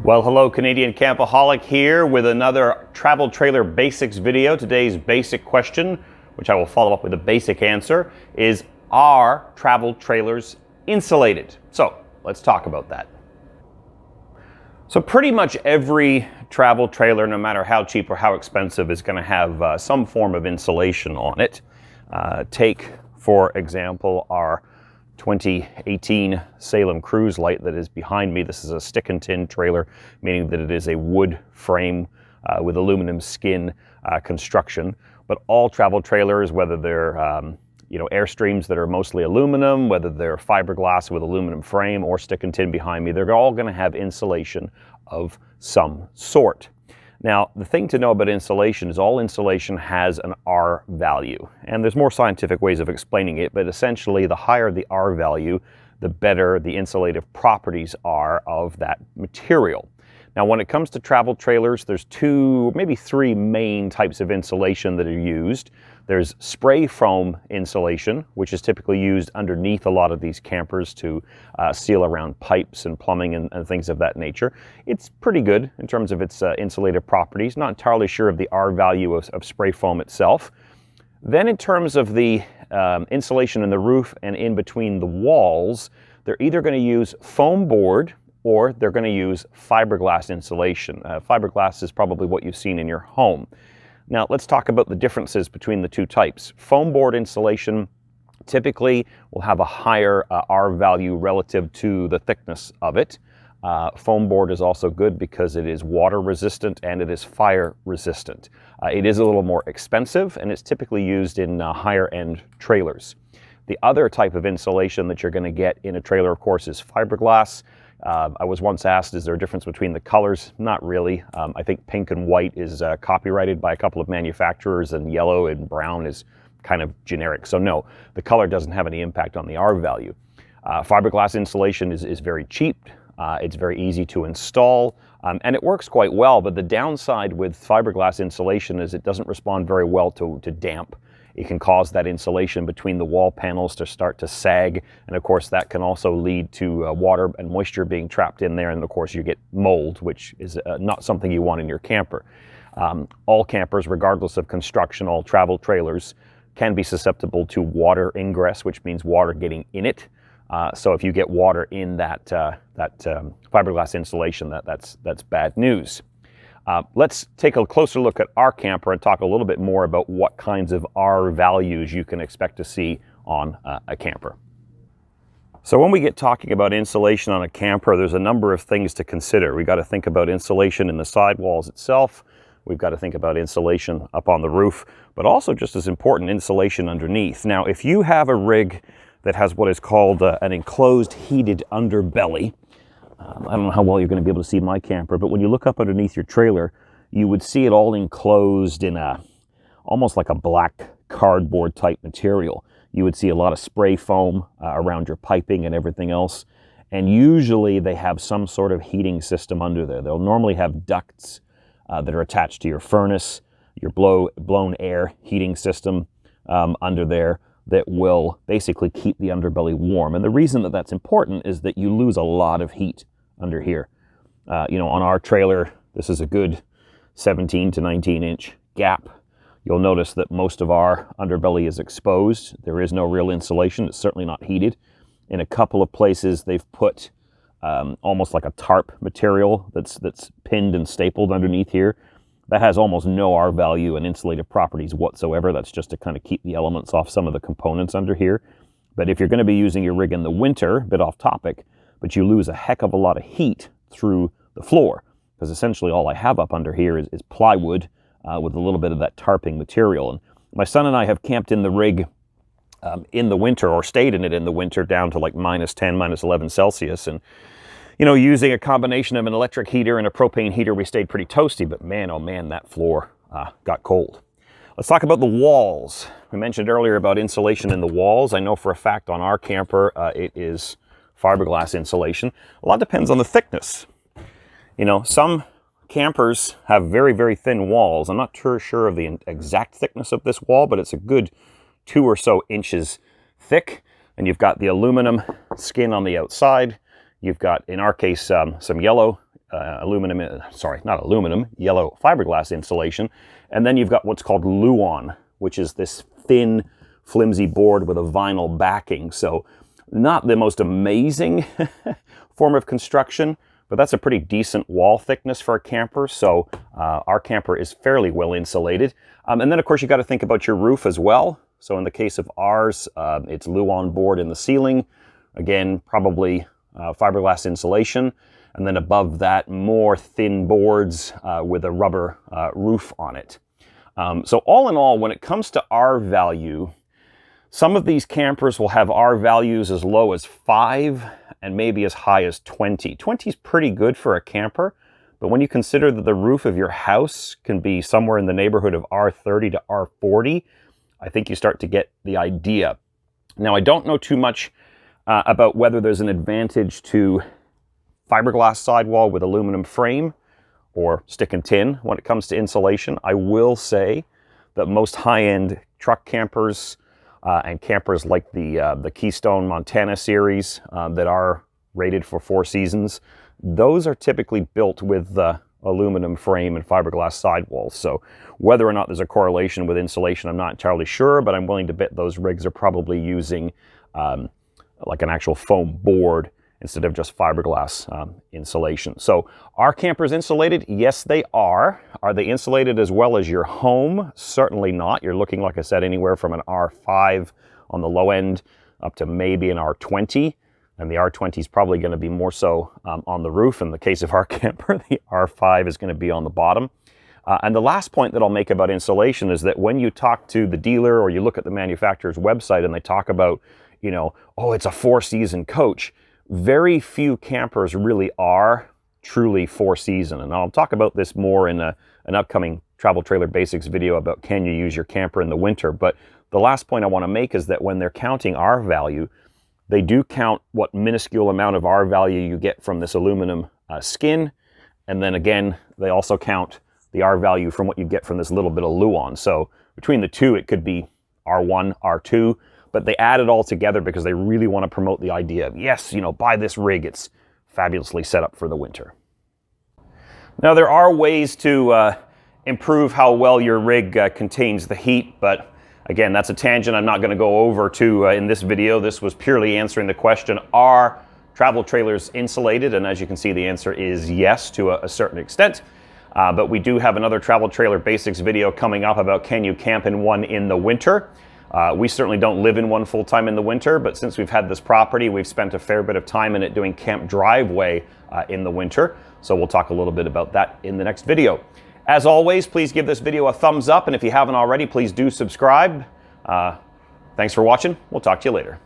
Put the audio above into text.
Well, hello, Canadian Campaholic here with another travel trailer basics video. Today's basic question, which I will follow up with a basic answer, is are travel trailers insulated? So let's talk about that. So pretty much every travel trailer, no matter how cheap or how expensive, is going to have some form of insulation on it. Take, for example, our 2018 Salem Cruise Light that is behind me. This is a stick and tin trailer, meaning that it is a wood frame with aluminum skin construction. But all travel trailers, whether they're Airstreams that are mostly aluminum, whether they're fiberglass with aluminum frame or stick and tin behind me, they're all going to have insulation of some sort. Now, the thing to know about insulation is all insulation has an R value, and there's more scientific ways of explaining it, but essentially the higher the R value, the better the insulative properties are of that material. Now, when it comes to travel trailers, there's two, maybe three main types of insulation that are used. There's spray foam insulation, which is typically used underneath a lot of these campers to seal around pipes and plumbing and things of that nature. It's pretty good in terms of its insulative properties. Not entirely sure of the R value of spray foam itself. Then in terms of the insulation in the roof and in between the walls, they're either going to use foam board or they're going to use fiberglass insulation. Fiberglass is probably what you've seen in your home. Now, let's talk about the differences between the two types. Foam board insulation typically will have a higher R value relative to the thickness of it. Foam board is also good because it is water resistant and it is fire resistant. It is a little more expensive and it's typically used in higher end trailers. The other type of insulation that you're going to get in a trailer, of course, is fiberglass. I was once asked, is there a difference between the colors? Not really. I think pink and white is copyrighted by a couple of manufacturers, and yellow and brown is kind of generic. So no, the color doesn't have any impact on the R value. Fiberglass insulation is very cheap. It's very easy to install, and it works quite well, but the downside with fiberglass insulation is it doesn't respond very well to damp. It can cause that insulation between the wall panels to start to sag, and of course that can also lead to water and moisture being trapped in there, and of course you get mold, which is not something you want in your camper. All campers, regardless of construction, all travel trailers, can be susceptible to water ingress, which means water getting in it. So if you get water in that fiberglass insulation, that's bad news. Let's take a closer look at our camper and talk a little bit more about what kinds of R values you can expect to see on a camper. So when we get talking about insulation on a camper, there's a number of things to consider. We've got to think about insulation in the sidewalls itself. We've got to think about insulation up on the roof, but also just as important, insulation underneath. Now, if you have a rig that has what is called an enclosed heated underbelly, I don't know how well you're going to be able to see my camper, but when you look up underneath your trailer, you would see it all enclosed in almost like a black cardboard type material. You would see a lot of spray foam around your piping and everything else. And usually they have some sort of heating system under there. They'll normally have ducts that are attached to your furnace, your blown air heating system under there that will basically keep the underbelly warm. And the reason that that's important is that you lose a lot of heat under here. On our trailer, this is a good 17 to 19 inch gap. You'll notice that most of our underbelly is exposed. There is no real insulation. It's certainly not heated. In a couple of places, they've put almost like a tarp material that's pinned and stapled underneath here. That has almost no R value and insulative properties whatsoever. That's just to kind of keep the elements off some of the components under here. But if you're going to be using your rig in the winter, a bit off topic, but you lose a heck of a lot of heat through the floor, because essentially all I have up under here is plywood with a little bit of that tarping material. And my son and I have camped in the rig in the winter, or stayed in it in the winter, down to like -10, -11 Celsius. And using a combination of an electric heater and a propane heater, we stayed pretty toasty, but man, oh man, that floor got cold. Let's talk about the walls. We mentioned earlier about insulation in the walls. I know for a fact on our camper, it is fiberglass insulation. A lot depends on the thickness. Some campers have very, very thin walls. I'm not sure of the exact thickness of this wall, but it's a good 2 or so inches thick. And you've got the aluminum skin on the outside. You've got, in our case, some yellow yellow fiberglass insulation. And then you've got what's called Luan, which is this thin, flimsy board with a vinyl backing. So not the most amazing form of construction, but that's a pretty decent wall thickness for a camper. So our camper is fairly well insulated. And then of course you got to think about your roof as well. So in the case of ours, it's Luan board in the ceiling. Again, probably fiberglass insulation. And then above that, more thin boards with a rubber roof on it. So all in all, when it comes to R value, some of these campers will have R values as low as 5 and maybe as high as 20. 20 is pretty good for a camper, but when you consider that the roof of your house can be somewhere in the neighborhood of R30 to R40, I think you start to get the idea. Now, I don't know too much about whether there's an advantage to fiberglass sidewall with aluminum frame or stick and tin when it comes to insulation. I will say that most high-end truck campers and campers like the Keystone Montana series that are rated for 4 seasons, those are typically built with the aluminum frame and fiberglass sidewalls. So whether or not there's a correlation with insulation, I'm not entirely sure, but I'm willing to bet those rigs are probably using like an actual foam board instead of just fiberglass insulation. So are campers insulated? Yes, they are. Are they insulated as well as your home? Certainly not. You're looking, like I said, anywhere from an R5 on the low end up to maybe an R20. And the R20 is probably going to be more so on the roof. In the case of our camper, the R5 is going to be on the bottom. And the last point that I'll make about insulation is that when you talk to the dealer or you look at the manufacturer's website and they talk about, you know, oh, it's a 4-season coach, very few campers really are truly 4-season. And I'll talk about this more in an upcoming Travel Trailer Basics video about can you use your camper in the winter. But the last point I want to make is that when they're counting R value, they do count what minuscule amount of R value you get from this aluminum skin. And then again, they also count the R value from what you get from this little bit of Luan. So between the two, it could be R1, R2, but they add it all together because they really want to promote the idea of, yes, you know, buy this rig, it's fabulously set up for the winter. Now, there are ways to improve how well your rig contains the heat, but again, that's a tangent I'm not going to go over to in this video. This was purely answering the question, are travel trailers insulated? And as you can see, the answer is yes to a certain extent. But we do have another Travel Trailer Basics video coming up about can you camp in one in the winter? We certainly don't live in one full-time in the winter, but since we've had this property, we've spent a fair bit of time in it doing camp driveway in the winter. So we'll talk a little bit about that in the next video. As always, please give this video a thumbs up, and if you haven't already, please do subscribe. Thanks for watching. We'll talk to you later.